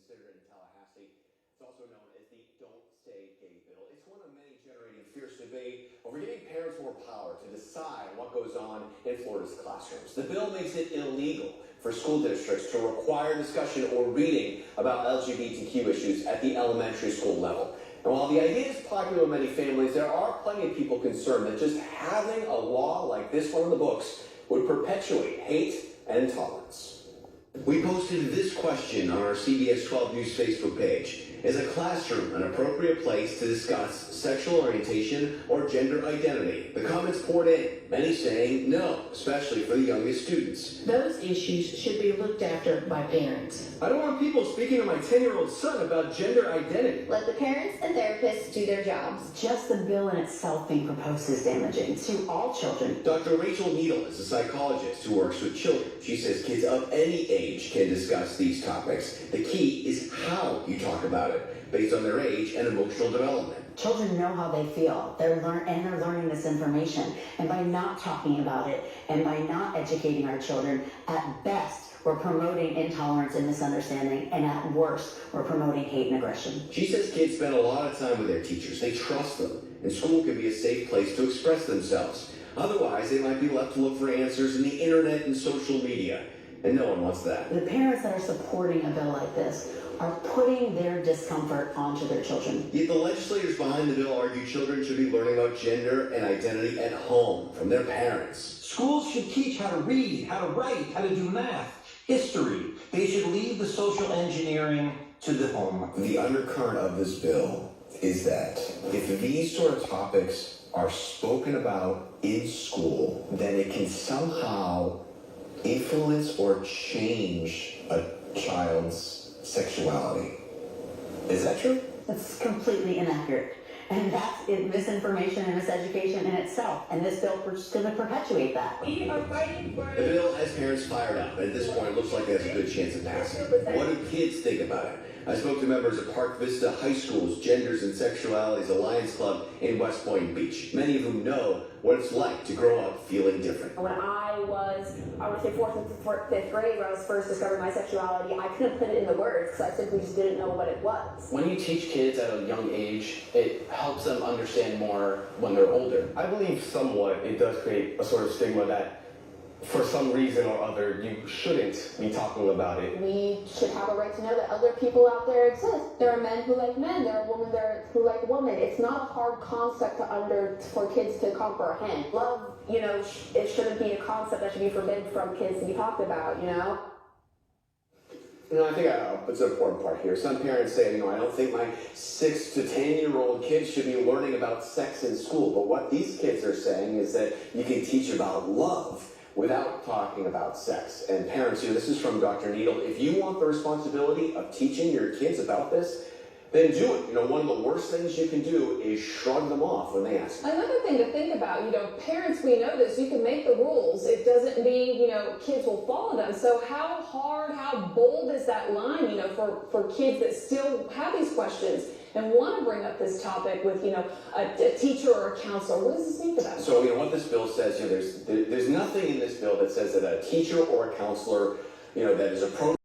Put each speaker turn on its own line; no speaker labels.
considered it in Tallahassee. It's also known as the Don't Say Gay bill. It's one of many generating fierce debate over giving parents more power to decide what goes on in Florida's classrooms. The bill makes it illegal for school districts to require discussion or reading about LGBTQ issues at the elementary school level. And while the idea is popular with many families, there are plenty of people concerned that just having a law like this one in the books would perpetuate hate and intolerance. We posted this question on our CBS 12 News Facebook page. Is a classroom an appropriate place to discuss sexual orientation or gender identity? The comments poured in, many saying no, especially for the youngest students.
Those issues should be looked after by parents.
I don't want people speaking to my 10-year-old son about gender identity.
Let the parents and therapists do their jobs.
Just the bill in itself being proposed is damaging to all children.
Dr. Rachel Needle is a psychologist who works with children. She says kids of any age can discuss these topics. The key is how you talk about it, based on their age and emotional development.
Children know how they feel. They're learning this information. And by not talking about it and by not educating our children, at best, we're promoting intolerance and misunderstanding, and at worst, we're promoting hate and aggression.
She says kids spend a lot of time with their teachers. They trust them, and school can be a safe place to express themselves. Otherwise, they might be left to look for answers in the internet and social media, and no one wants that.
The parents that are supporting a bill like this are putting their discomfort onto their children.
Yet the legislators behind the bill argue children should be learning about gender and identity at home from their parents.
Schools should teach how to read, how to write, how to do math, history. They should leave the social engineering to the home.
The undercurrent of this bill is that if these sort of topics are spoken about in school, then it can somehow influence or change a child's sexuality. Is that true?
That's completely inaccurate. And that's misinformation and miseducation in itself. And this bill is going to perpetuate that.
We are fighting for
The bill has parents fired up, and at this point it looks like it has a good chance of passing. What do kids think about it? I spoke to members of Park Vista High School's Genders and Sexualities Alliance Club in West Point Beach, many of whom know what it's like to grow up feeling different.
When I would say fourth and fifth grade, when I was first discovering my sexuality, I couldn't put it into words because I simply just didn't know what it was.
When you teach kids at a young age, it helps them understand more when they're older. I believe somewhat it does create a sort of stigma that for some reason or other, you shouldn't be talking about it.
We should have a right to know that other people out there exist. There are men who like men, there are women who like women. It's not a hard concept for kids to comprehend. Love, it shouldn't be a concept that should be forbidden from kids to be talked about,
I think it's an important part here. Some parents say, I don't think my 6 to 10-year-old kids should be learning about sex in school. But what these kids are saying is that you can teach about love without talking about sex. And parents, this is from Dr. Needle. If you want the responsibility of teaching your kids about this, then do it. One of the worst things you can do is shrug them off when they ask.
Another thing to think about, parents, we know this, you can make the rules. It doesn't mean, kids will follow them. So how hard, how bold is that line, for kids that still have these questions and want to bring up this topic with, a teacher or a counselor? What does this mean for them?
So, what this bill says, there's nothing in this bill that says that a teacher or a counselor, that is appropriate